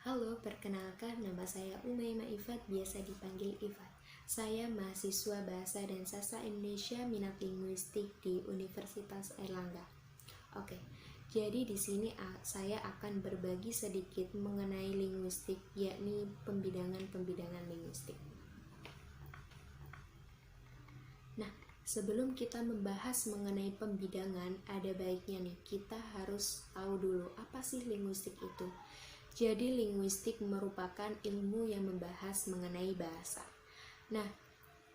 Halo, perkenalkan nama saya Umaima Ifat, biasa dipanggil Ifat. Saya mahasiswa Bahasa dan Sastra Indonesia minat linguistik di Universitas Airlangga. Oke, jadi di sini saya akan berbagi sedikit mengenai linguistik, yakni pembidangan-pembidangan linguistik. Nah, sebelum kita membahas mengenai pembidangan, ada baiknya nih kita harus tahu dulu apa sih linguistik itu. Jadi linguistik merupakan ilmu yang membahas mengenai bahasa. Nah,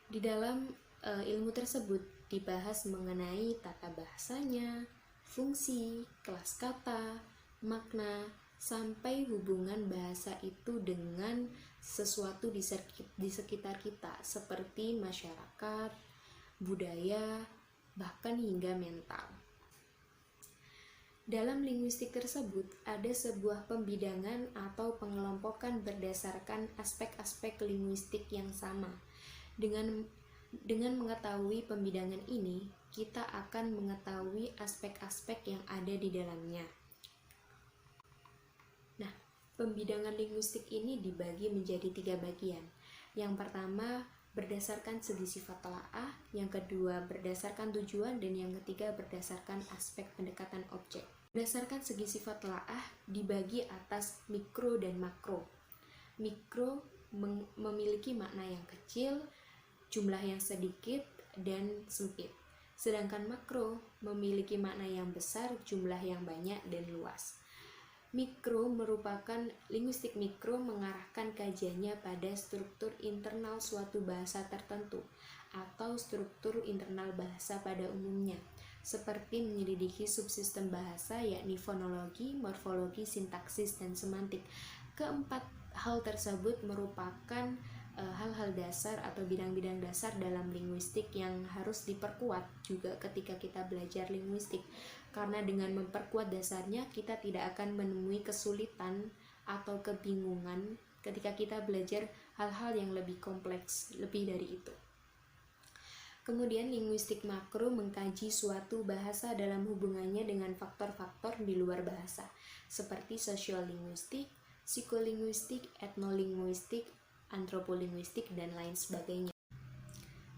di dalam ilmu tersebut dibahas mengenai tata bahasanya, fungsi, kelas kata, makna, sampai hubungan bahasa itu dengan sesuatu di sekitar kita seperti masyarakat, budaya, bahkan hingga mental. Dalam linguistik tersebut ada sebuah pembidangan atau pengelompokan berdasarkan aspek-aspek linguistik yang sama. Dengan mengetahui pembidangan ini, kita akan mengetahui aspek-aspek yang ada di dalamnya. Nah, pembidangan linguistik ini dibagi menjadi 3 bagian. Yang pertama berdasarkan segi sifat telaah, yang kedua berdasarkan tujuan, dan yang ketiga berdasarkan aspek pendekatan objek. Berdasarkan segi sifat telaah dibagi atas mikro dan makro. Mikro memiliki makna yang kecil, jumlah yang sedikit, dan sempit. Sedangkan makro memiliki makna yang besar, jumlah yang banyak, dan luas. Mikro merupakan linguistik mikro mengarahkan kajiannya pada struktur internal suatu bahasa tertentu atau struktur internal bahasa pada umumnya, seperti menyelidiki subsistem bahasa yakni fonologi, morfologi, sintaksis, dan semantik. Keempat hal tersebut merupakan hal-hal dasar atau bidang-bidang dasar dalam linguistik yang harus diperkuat juga ketika kita belajar linguistik, karena dengan memperkuat dasarnya kita tidak akan menemui kesulitan atau kebingungan ketika kita belajar hal-hal yang lebih kompleks lebih dari itu. Kemudian linguistik makro mengkaji suatu bahasa dalam hubungannya dengan faktor-faktor di luar bahasa seperti sosiolinguistik, psikolinguistik, etnolinguistik, antropolinguistik, dan lain sebagainya.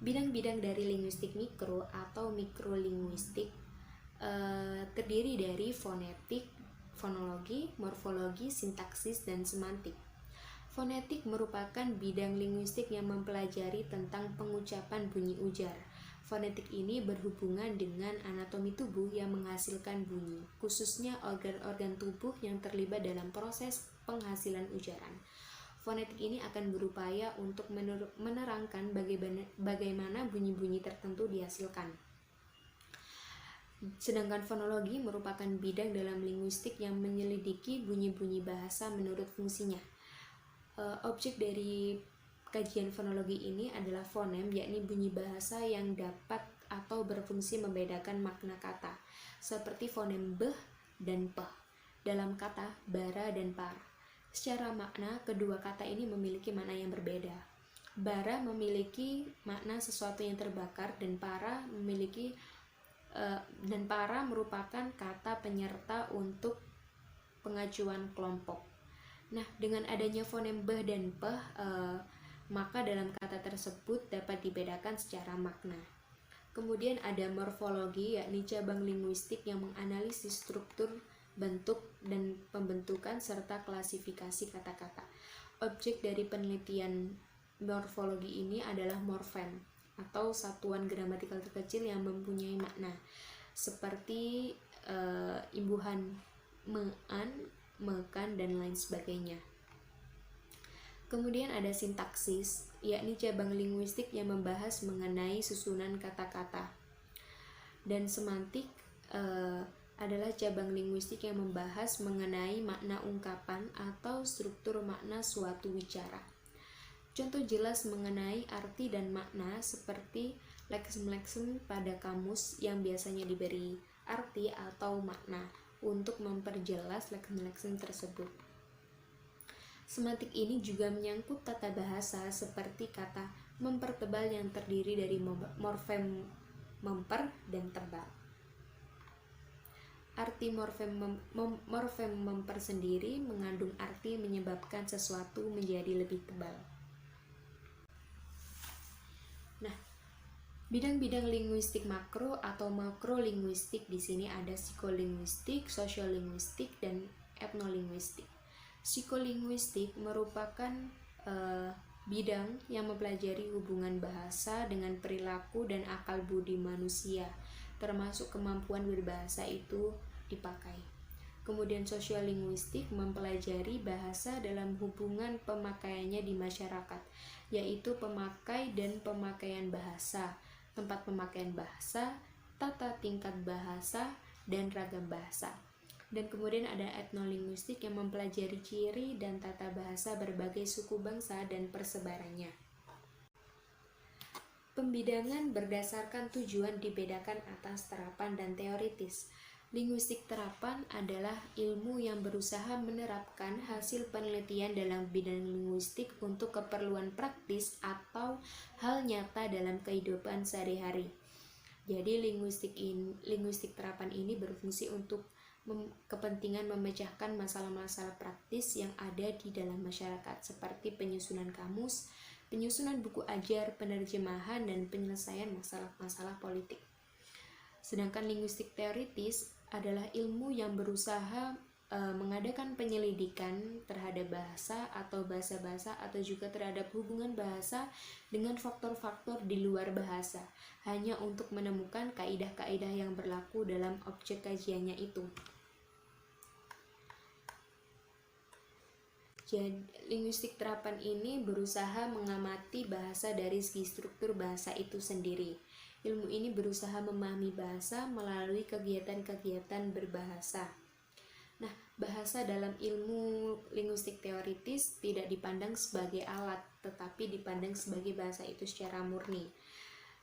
Bidang-bidang dari linguistik mikro atau mikrolinguistik terdiri dari fonetik, fonologi, morfologi, sintaksis, dan semantik. Fonetik merupakan bidang linguistik yang mempelajari tentang pengucapan bunyi ujar. Fonetik ini berhubungan dengan anatomi tubuh yang menghasilkan bunyi, khususnya organ-organ tubuh yang terlibat dalam proses penghasilan ujaran. Fonetik ini akan berupaya untuk menerangkan bagaimana bunyi-bunyi tertentu dihasilkan. Sedangkan fonologi merupakan bidang dalam linguistik yang menyelidiki bunyi-bunyi bahasa menurut fungsinya. Objek dari kajian fonologi ini adalah fonem, yakni bunyi bahasa yang dapat atau berfungsi membedakan makna kata, seperti fonem beh dan peh dalam kata bara dan par. Secara makna, kedua kata ini memiliki makna yang berbeda. Bara memiliki makna sesuatu yang terbakar, dan para merupakan kata penyerta untuk pengacuan kelompok. Nah, dengan adanya fonem beh dan peh, maka dalam kata tersebut dapat dibedakan secara makna. Kemudian ada morfologi, yakni cabang linguistik yang menganalisis struktur, bentuk, dan pembentukan serta klasifikasi kata-kata. Objek dari penelitian morfologi ini adalah morfem atau satuan gramatikal terkecil yang mempunyai makna seperti imbuhan mean, mekan, dan lain sebagainya. Kemudian ada sintaksis, yakni cabang linguistik yang membahas mengenai susunan kata-kata. Dan semantik adalah cabang linguistik yang membahas mengenai makna ungkapan atau struktur makna suatu wicara. Contoh jelas mengenai arti dan makna seperti leksem-leksem pada kamus yang biasanya diberi arti atau makna untuk memperjelas leksem-leksem tersebut. Semantik ini juga menyangkut tata bahasa seperti kata mempertebal yang terdiri dari morfem memper dan tebal. Arti morfem memper sendiri mengandung arti menyebabkan menentukan sesuatu menjadi lebih tebal. Nah, bidang-bidang linguistik makro atau makrolinguistik di sini ada psikolinguistik, sosiolinguistik, dan etnolinguistik. Psikolinguistik merupakan bidang yang mempelajari hubungan bahasa dengan perilaku dan akal budi manusia, termasuk kemampuan berbahasa itu dipakai. Kemudian sosiolinguistik mempelajari bahasa dalam hubungan pemakaiannya di masyarakat, yaitu pemakai dan pemakaian bahasa, tempat pemakaian bahasa, tata tingkat bahasa, dan ragam bahasa. Dan kemudian ada etnolinguistik yang mempelajari ciri dan tata bahasa berbagai suku bangsa dan persebarannya. Pembidangan berdasarkan tujuan dibedakan atas terapan dan teoritis. Linguistik terapan adalah ilmu yang berusaha menerapkan hasil penelitian dalam bidang linguistik untuk keperluan praktis atau hal nyata dalam kehidupan sehari-hari. Jadi linguistik terapan ini berfungsi untuk kepentingan memecahkan masalah-masalah praktis yang ada di dalam masyarakat seperti penyusunan kamus, penyusunan buku ajar, penerjemahan, dan penyelesaian masalah-masalah politik. Sedangkan linguistik teoritis adalah ilmu yang berusaha mengadakan penyelidikan terhadap bahasa atau bahasa-bahasa atau juga terhadap hubungan bahasa dengan faktor-faktor di luar bahasa, hanya untuk menemukan kaidah-kaidah yang berlaku dalam objek kajiannya itu. Jadi, linguistik terapan ini berusaha mengamati bahasa dari segi struktur bahasa itu sendiri. Ilmu ini berusaha memahami bahasa melalui kegiatan-kegiatan berbahasa. Nah, bahasa dalam ilmu linguistik teoritis tidak dipandang sebagai alat, tetapi dipandang sebagai bahasa itu secara murni.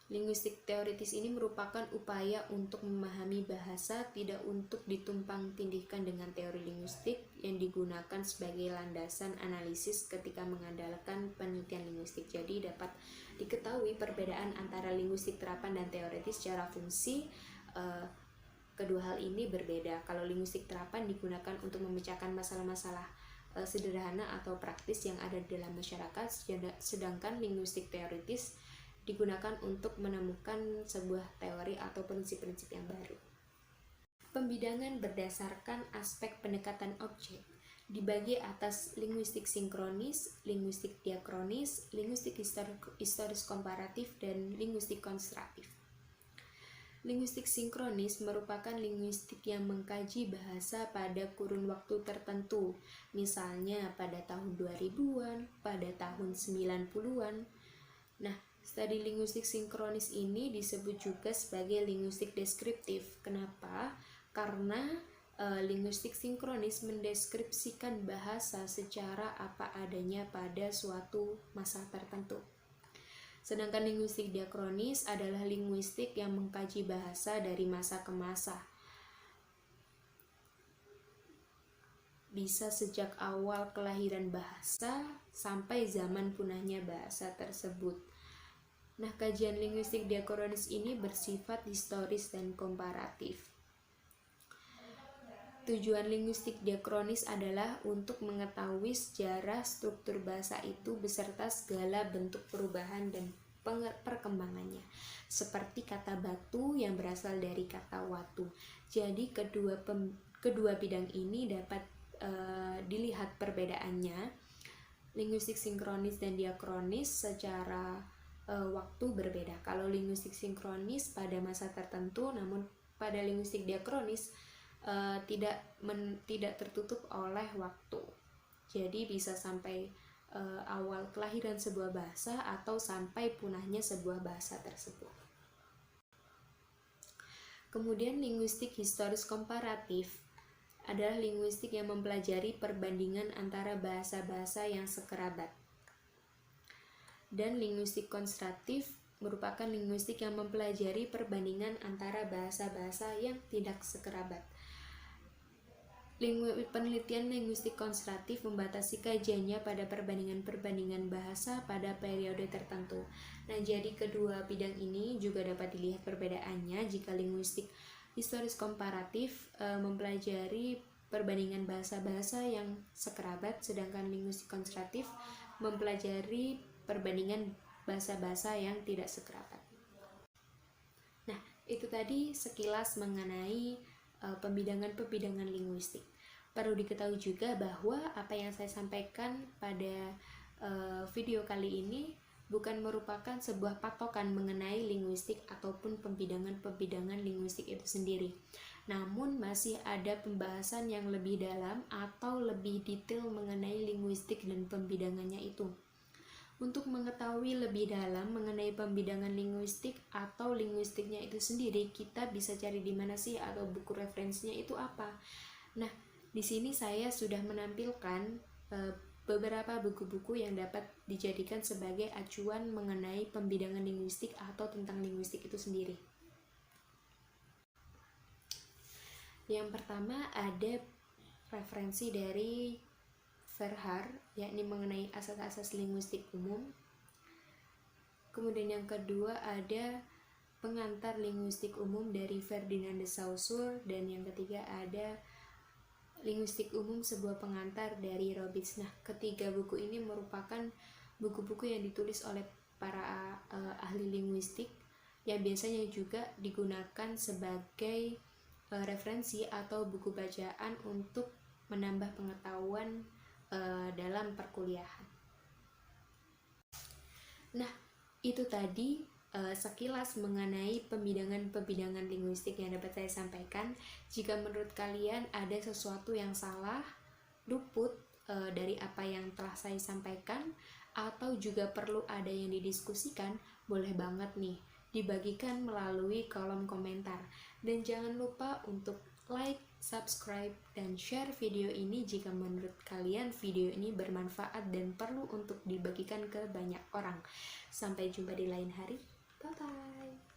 Linguistik teoritis ini merupakan upaya untuk memahami bahasa, tidak untuk ditumpang-tindihkan dengan teori linguistik yang digunakan sebagai landasan analisis ketika mengandalkan penelitian linguistik. Jadi dapat diketahui perbedaan antara linguistik terapan dan teoritis secara fungsi. Kedua hal ini berbeda. Kalau linguistik terapan digunakan untuk memecahkan masalah-masalah sederhana atau praktis yang ada di dalam masyarakat, sedangkan linguistik teoritis digunakan untuk menemukan sebuah teori atau prinsip-prinsip yang baru. Pembidangan berdasarkan aspek pendekatan objek dibagi atas linguistik sinkronis, linguistik diakronis, linguistik historis komparatif, dan linguistik konstruktif. Linguistik sinkronis merupakan linguistik yang mengkaji bahasa pada kurun waktu tertentu, misalnya pada tahun 2000-an, pada tahun 90-an. Nah, studi linguistik sinkronis ini disebut juga sebagai linguistik deskriptif. Kenapa? Karena linguistik sinkronis mendeskripsikan bahasa secara apa adanya pada suatu masa tertentu. Sedangkan linguistik diakronis adalah linguistik yang mengkaji bahasa dari masa ke masa. Bisa sejak awal kelahiran bahasa sampai zaman punahnya bahasa tersebut. Nah, kajian linguistik diakronis ini bersifat historis dan komparatif. Tujuan linguistik diakronis adalah untuk mengetahui sejarah struktur bahasa itu beserta segala bentuk perubahan dan perkembangannya, seperti kata batu yang berasal dari kata watu. Jadi kedua bidang ini dapat dilihat perbedaannya. Linguistik sinkronis dan diakronis secara waktu berbeda. Kalau linguistik sinkronis pada masa tertentu, namun pada linguistik diakronis tidak tertutup oleh waktu. Jadi bisa sampai awal kelahiran sebuah bahasa atau sampai punahnya sebuah bahasa tersebut. Kemudian linguistik historis komparatif adalah linguistik yang mempelajari perbandingan antara bahasa-bahasa yang sekerabat. Dan linguistik konstruktif merupakan linguistik yang mempelajari perbandingan antara bahasa-bahasa yang tidak sekerabat. Penelitian linguistik konstruktif membatasi kajiannya pada perbandingan-perbandingan bahasa pada periode tertentu. Nah, jadi kedua bidang ini juga dapat dilihat perbedaannya jika linguistik historis komparatif mempelajari perbandingan bahasa-bahasa yang sekerabat, sedangkan linguistik konstruktif mempelajari perbandingan bahasa-bahasa yang tidak sekerabat. Nah, itu tadi sekilas mengenai pembidangan-pembidangan linguistik. Perlu diketahui juga bahwa apa yang saya sampaikan pada video kali ini bukan merupakan sebuah patokan mengenai linguistik ataupun pembidangan-pembidangan linguistik itu sendiri. Namun masih ada pembahasan yang lebih dalam atau lebih detail mengenai linguistik dan pembidangannya itu. Untuk mengetahui lebih dalam mengenai pembidangan linguistik atau linguistiknya itu sendiri, kita bisa cari di mana sih atau buku referensinya itu apa. Nah, di sini saya sudah menampilkan beberapa buku-buku yang dapat dijadikan sebagai acuan mengenai pembidangan linguistik atau tentang linguistik itu sendiri. Yang pertama ada referensi dari Verhaar, yakni mengenai asas-asas linguistik umum. Kemudian yang kedua ada pengantar linguistik umum dari Ferdinand de Saussure, dan yang ketiga ada linguistik umum sebuah pengantar dari Robbins. Nah, ketiga buku ini merupakan buku-buku yang ditulis oleh para ahli linguistik yang biasanya juga digunakan sebagai referensi atau buku bacaan untuk menambah pengetahuan dalam perkuliahan. Nah, itu tadi sekilas mengenai pembidangan-pembidangan linguistik yang dapat saya sampaikan. Jika menurut kalian ada sesuatu yang salah, luput dari apa yang telah saya sampaikan, atau juga perlu ada yang didiskusikan, boleh banget nih dibagikan melalui kolom komentar. Dan jangan lupa untuk like, subscribe, dan share video ini jika menurut kalian video ini bermanfaat dan perlu untuk dibagikan ke banyak orang. Sampai jumpa di lain hari. Bye-bye.